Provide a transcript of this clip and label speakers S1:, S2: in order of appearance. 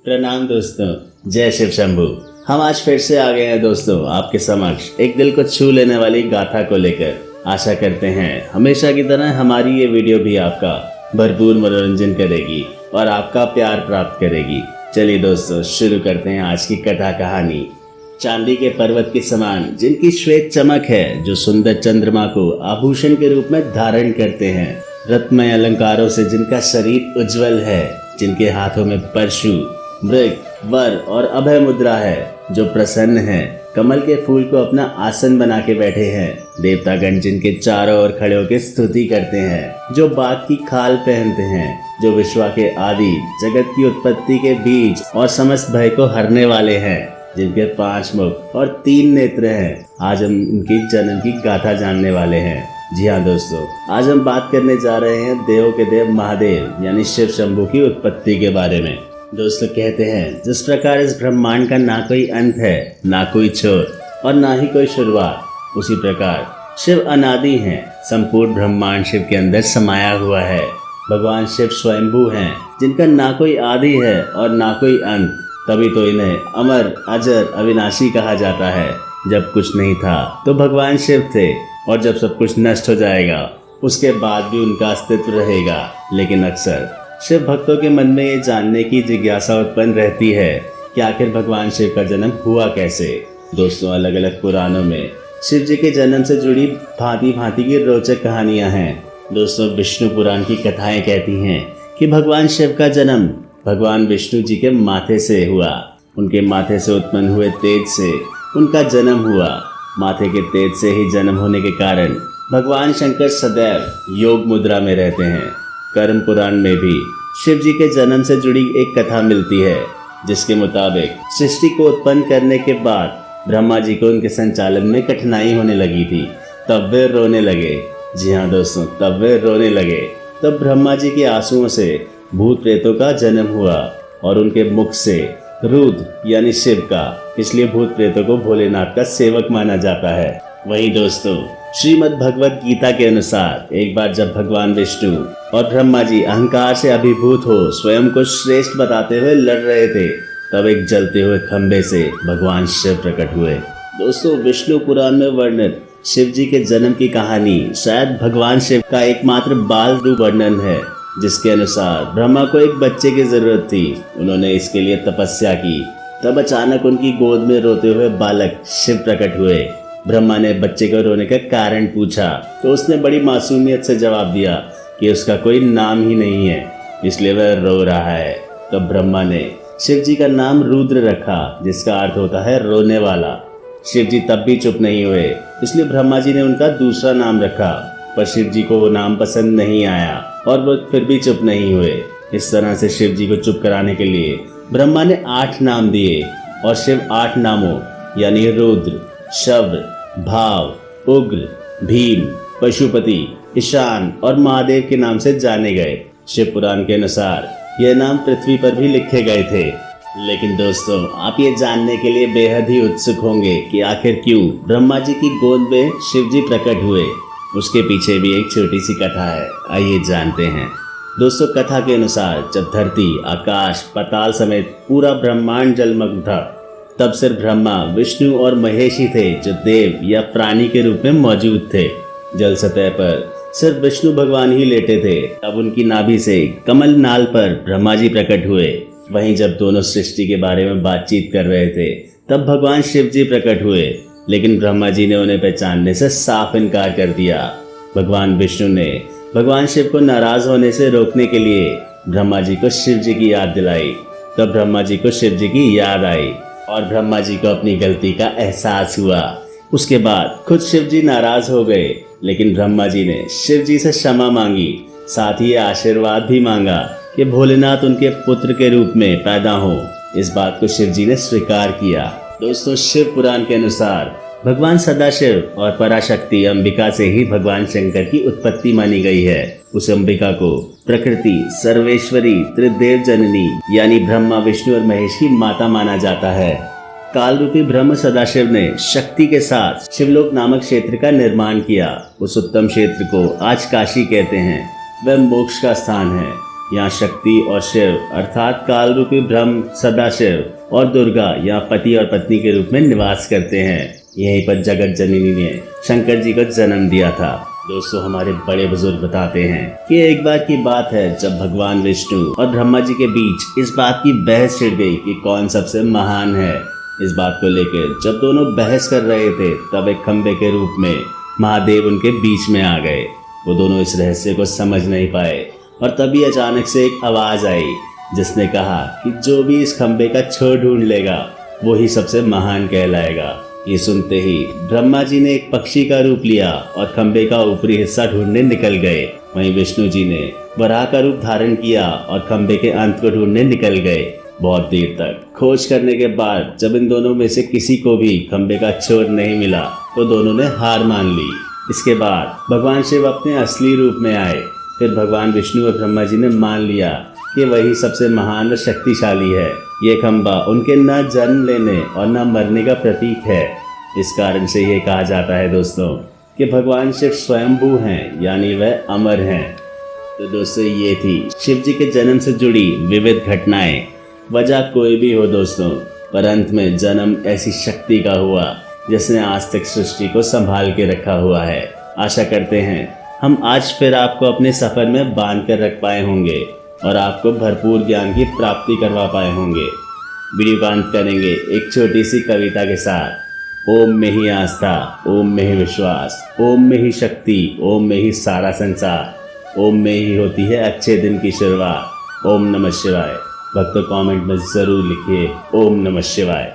S1: प्रणाम दोस्तों, जय शिव शंभू। हम आज फिर से आ गए हैं दोस्तों आपके समक्ष एक दिल को छू लेने वाली गाथा को लेकर। आशा करते हैं हमेशा की तरह हमारी ये वीडियो भी आपका भरपूर मनोरंजन करेगी और आपका प्यार प्राप्त करेगी। चलिए दोस्तों शुरू करते हैं आज की कथा कहानी। चांदी के पर्वत के समान जिनकी श्वेत चमक है, जो सुंदर चंद्रमा को आभूषण के रूप में धारण करते हैं, रत्नमय अलंकारों से जिनका शरीर उज्जवल है, जिनके हाथों में परशु, मृग, वर और अभय मुद्रा है, जो प्रसन्न है, कमल के फूल को अपना आसन बना के बैठे हैं, देवतागण जिनके चारों ओर खड़े होकर स्तुति करते हैं, जो बाघ की खाल पहनते हैं, जो विश्वा के आदि, जगत की उत्पत्ति के बीज और समस्त भय को हरने वाले हैं, जिनके 5 मुख और 3 नेत्र हैं। आज हम उनकी जन्म की गाथा जानने वाले हैं। जी हाँ दोस्तों, आज हम बात करने जा रहे हैं देवों के देव महादेव यानी शिव शंभू की उत्पत्ति के बारे में। दोस्तों कहते हैं जिस प्रकार इस ब्रह्मांड का ना कोई अंत है, ना कोई छोर और ना ही कोई शुरुआत, उसी प्रकार शिव अनादि हैं। संपूर्ण ब्रह्मांड शिव के अंदर समाया हुआ है। भगवान शिव स्वयंभू हैं, जिनका ना कोई आदि है और ना कोई अंत। तभी तो इन्हें अमर, अजर, अविनाशी कहा जाता है। जब कुछ नहीं था तो भगवान शिव थे, और जब सब कुछ नष्ट हो जाएगा उसके बाद भी उनका अस्तित्व रहेगा। लेकिन अक्सर शिव भक्तों के मन में ये जानने की जिज्ञासा उत्पन्न रहती है कि आखिर भगवान शिव का जन्म हुआ कैसे। दोस्तों अलग अलग पुराणों में शिव जी के जन्म से जुड़ी भांति भांति की रोचक कहानियां हैं। दोस्तों विष्णु पुराण की कथाएं कहती हैं कि भगवान शिव का जन्म भगवान विष्णु जी के माथे से हुआ। उनके माथे से उत्पन्न हुए तेज से उनका जन्म हुआ। माथे के तेज से ही जन्म होने के कारण भगवान शंकर सदैव योग मुद्रा में रहते हैं। कर्म पुराण में भी शिव जी के जन्म से जुड़ी एक कथा मिलती है, जिसके मुताबिक सृष्टि को उत्पन्न करने के बाद ब्रह्मा जी को उनके संचालन में कठिनाई होने लगी थी। तब वे रोने लगे। जी हाँ दोस्तों, तब वे रोने लगे। तब ब्रह्मा जी के आंसुओं से भूत प्रेतों का जन्म हुआ और उनके मुख से रुद्र यानी शिव का, इसलिए भूत प्रेतों को भोलेनाथ का सेवक माना जाता है। वही दोस्तों श्रीमद् भगवत गीता के अनुसार एक बार जब भगवान विष्णु और ब्रह्मा जी अहंकार से अभिभूत हो स्वयं को श्रेष्ठ बताते हुए लड़ रहे थे, तब एक जलते हुए खंबे से भगवान शिव प्रकट हुए। दोस्तों विष्णु पुराण में वर्णित शिव जी के जन्म की कहानी शायद भगवान शिव का एकमात्र बाल रूप वर्णन है, जिसके अनुसार ब्रह्मा को एक बच्चे की जरूरत थी। उन्होंने इसके लिए तपस्या की। तब अचानक उनकी गोद में रोते हुए बालक शिव प्रकट हुए। ब्रह्मा ने बच्चे को रोने का कारण पूछा तो उसने बड़ी मासूमियत से जवाब दिया कि उसका कोई नाम ही नहीं है, इसलिए वह रो रहा है। तब ब्रह्मा ने शिव जी का नाम रुद्र रखा, जिसका अर्थ होता है रोने वाला। शिव जी तब भी चुप नहीं हुए, इसलिए ब्रह्मा जी ने उनका दूसरा नाम रखा, पर शिव जी को वो नाम पसंद नहीं आया और वो फिर भी चुप नहीं हुए। इस तरह से शिव जी को चुप कराने के लिए ब्रह्मा ने 8 नाम दिए और शिव 8 नामों यानी रुद्र, शब्द, भाव, उग्र, भीम, पशुपति, ईशान और महादेव के नाम से जाने गए। शिव पुराण के अनुसार यह नाम पृथ्वी पर भी लिखे गए थे। लेकिन दोस्तों आप ये जानने के लिए बेहद ही उत्सुक होंगे कि आखिर क्यों ब्रह्मा जी की गोद में शिव जी प्रकट हुए। उसके पीछे भी एक छोटी सी कथा है, आइए जानते हैं। दोस्तों कथा के अनुसार जब धरती, आकाश, पाताल समेत पूरा ब्रह्मांड जलमग्न था, तब सिर्फ ब्रह्मा, विष्णु और महेश ही थे जो देव या प्राणी के रूप में मौजूद थे। जल सतह पर सिर्फ विष्णु भगवान ही लेटे थे। तब उनकी नाभि से कमल नाल पर ब्रह्मा जी प्रकट हुए। वहीं जब दोनों सृष्टि के बारे में बातचीत कर रहे थे, तब भगवान शिव जी प्रकट हुए, लेकिन ब्रह्मा जी ने उन्हें पहचानने से साफ इनकार कर दिया। भगवान विष्णु ने भगवान शिव को नाराज होने से रोकने के लिए ब्रह्मा जी को शिव जी की याद दिलाई। तब ब्रह्मा जी को शिव जी की याद आई और ब्रह्मा जी को अपनी गलती का एहसास हुआ। उसके बाद खुद शिव जी नाराज हो गए, लेकिन ब्रह्मा जी ने शिव जी से क्षमा मांगी, साथ ही आशीर्वाद भी मांगा कि भोलेनाथ उनके पुत्र के रूप में पैदा हो। इस बात को शिव जी ने स्वीकार किया। दोस्तों शिव पुराण के अनुसार भगवान सदाशिव और पराशक्ति अंबिका से ही भगवान शंकर की उत्पत्ति मानी गई है। उस अंबिका को प्रकृति, सर्वेश्वरी, त्रिदेव जननी यानी ब्रह्मा, विष्णु और महेश की माता माना जाता है। काल रूपी ब्रह्म सदाशिव ने शक्ति के साथ शिवलोक नामक क्षेत्र का निर्माण किया। उस उत्तम क्षेत्र को आज काशी कहते हैं। वह मोक्ष का स्थान है। यहाँ शक्ति और शिव अर्थात काल रूपी ब्रह्म, सदाशिव और दुर्गा यहाँ पति और पत्नी के रूप में निवास करते हैं। यहीं पर जगत जननी ने शंकर जी को जन्म दिया था। दोस्तों, हमारे बड़े बुजुर्ग बताते हैं कि एक बार की बात है जब भगवान विष्णु और ब्रह्मा जी के बीच इस बात की बहस छिड़ गई कि कौन सबसे महान है। इस बात को लेकर जब दोनों बहस कर रहे थे तब एक खंबे के रूप में महादेव उनके बीच में आ गए। वो दोनों इस रहस्य को समझ नहीं पाए और तभी अचानक से एक आवाज आई जिसने कहा कि जो भी इस खंबे का छोर ढूंढ लेगा वो ही सबसे महान कहलाएगा। ये सुनते ही ब्रह्मा जी ने एक पक्षी का रूप लिया और खंबे का ऊपरी हिस्सा ढूंढने निकल गए। वहीं विष्णु जी ने वराह का रूप धारण किया और खंबे के अंत को ढूंढने निकल गए। बहुत देर तक खोज करने के बाद जब इन दोनों में से किसी को भी खंबे का छोर नहीं मिला तो दोनों ने हार मान ली। इसके बाद भगवान शिव अपने असली रूप में आए। फिर भगवान विष्णु और ब्रह्मा जी ने मान लिया कि वही सबसे महान और शक्तिशाली है। ये खंबा उनके न जन्म लेने और न मरने का प्रतीक है। इस कारण से ये कहा जाता है दोस्तों कि भगवान शिव स्वयंभू हैं, यानी वह अमर हैं। तो दोस्तों, ये थी शिव जी के जन्म से जुड़ी विविध घटनाएं। वजह कोई भी हो दोस्तों, पर अंत में जन्म ऐसी शक्ति का हुआ जिसने आज तक सृष्टि को संभाल के रखा हुआ है। आशा करते हैं हम आज फिर आपको अपने सफर में बांध कर रख पाए होंगे और आपको भरपूर ज्ञान की प्राप्ति करवा पाए होंगे। वीडियो का अंत करेंगे एक छोटी सी कविता के साथ। ओम में ही आस्था, ओम में ही विश्वास, ओम में ही शक्ति, ओम में ही सारा संसार, ओम में ही होती है अच्छे दिन की शुरुआत। ओम नमः शिवाय। भक्तों, कमेंट में जरूर लिखिए ओम नमः शिवाय।